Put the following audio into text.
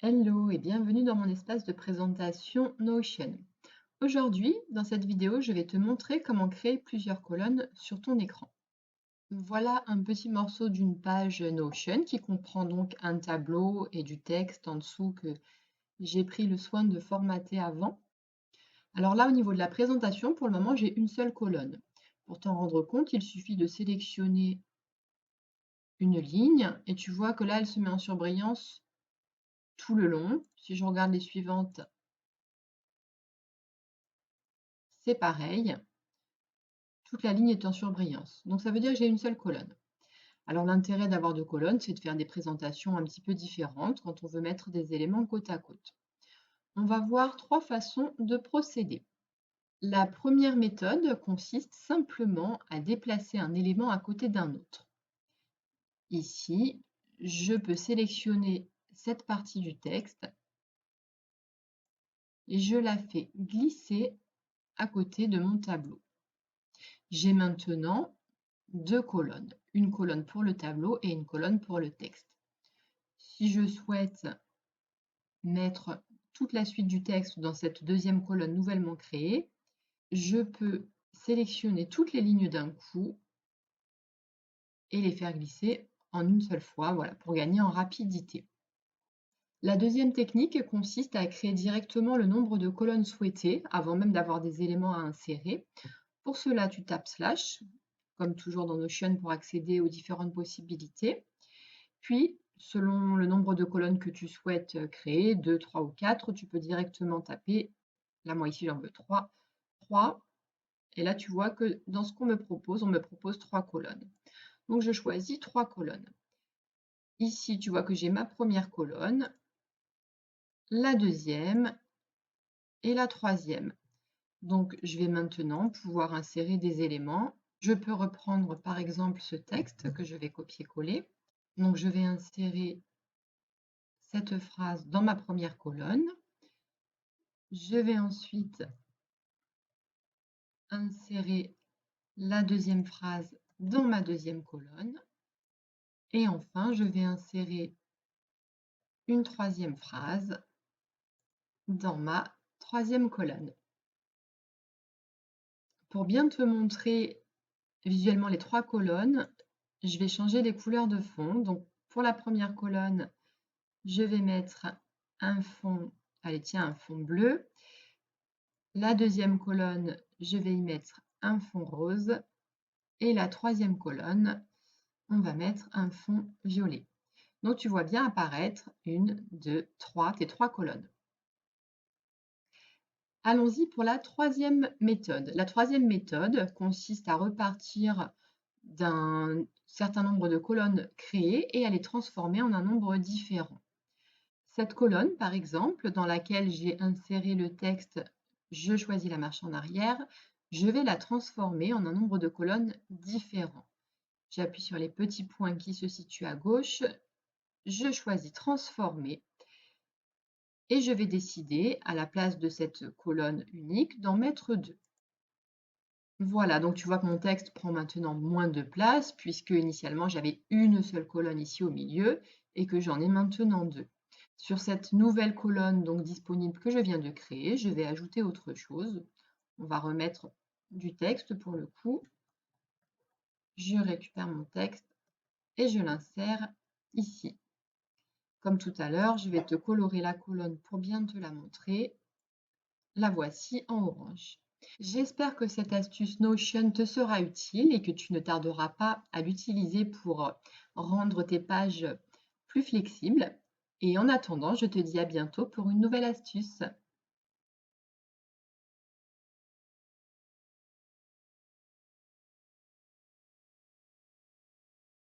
Hello et bienvenue dans mon espace de présentation Notion. Aujourd'hui, dans cette vidéo, je vais te montrer comment créer plusieurs colonnes sur ton écran. Voilà un petit morceau d'une page Notion qui comprend donc un tableau et du texte en dessous que j'ai pris le soin de formater avant. Alors là, au niveau de la présentation, pour le moment, j'ai une seule colonne. Pour t'en rendre compte, il suffit de sélectionner une ligne et tu vois que là, elle se met en surbrillance tout le long. Si je regarde les suivantes, c'est pareil. Toute la ligne est en surbrillance. Donc ça veut dire que j'ai une seule colonne. Alors l'intérêt d'avoir deux colonnes, c'est de faire des présentations un petit peu différentes quand on veut mettre des éléments côte à côte. On va voir trois façons de procéder. La première méthode consiste simplement à déplacer un élément à côté d'un autre. Ici, je peux sélectionner cette partie du texte et je la fais glisser à côté de mon tableau. J'ai maintenant deux colonnes, une colonne pour le tableau et une colonne pour le texte. Si je souhaite mettre toute la suite du texte dans cette deuxième colonne nouvellement créée, je peux sélectionner toutes les lignes d'un coup et les faire glisser en une seule fois, voilà, pour gagner en rapidité. La deuxième technique consiste à créer directement le nombre de colonnes souhaitées avant même d'avoir des éléments à insérer. Pour cela, tu tapes slash, comme toujours dans Notion pour accéder aux différentes possibilités. Puis, selon le nombre de colonnes que tu souhaites créer, 2, 3 ou 4, tu peux directement taper, là moi ici j'en veux 3, 3, et là tu vois que dans ce qu'on me propose, on me propose 3 colonnes. Donc je choisis 3 colonnes. Ici tu vois que j'ai ma première colonne, la deuxième et la troisième. Donc je vais maintenant pouvoir insérer des éléments. Je peux reprendre par exemple ce texte que je vais copier-coller. Donc je vais insérer cette phrase dans ma première colonne. Je vais ensuite insérer la deuxième phrase dans ma deuxième colonne. Et enfin, je vais insérer une troisième phrase dans ma troisième colonne. Pour bien te montrer visuellement les trois colonnes, je vais changer les couleurs de fond. Donc pour la première colonne, je vais mettre un fond, allez tiens, un fond bleu. La deuxième colonne, je vais y mettre un fond rose. Et la troisième colonne, on va mettre un fond violet. Donc tu vois bien apparaître une, deux, trois, tes trois colonnes. Allons-y pour la troisième méthode. La troisième méthode consiste à repartir d'un certain nombre de colonnes créées et à les transformer en un nombre différent. Cette colonne, par exemple, dans laquelle j'ai inséré le texte « Je choisis la marche en arrière », je vais la transformer en un nombre de colonnes différent. J'appuie sur les petits points qui se situent à gauche, je choisis transformer et je vais décider, à la place de cette colonne unique, d'en mettre deux. Voilà, donc tu vois que mon texte prend maintenant moins de place puisque initialement j'avais une seule colonne ici au milieu et que j'en ai maintenant deux. Sur cette nouvelle colonne donc disponible que je viens de créer, je vais ajouter autre chose. On va remettre du texte pour le coup. Je récupère mon texte et je l'insère ici. Comme tout à l'heure, je vais te colorer la colonne pour bien te la montrer. La voici en orange. J'espère que cette astuce Notion te sera utile et que tu ne tarderas pas à l'utiliser pour rendre tes pages plus flexibles. Et en attendant, je te dis à bientôt pour une nouvelle astuce.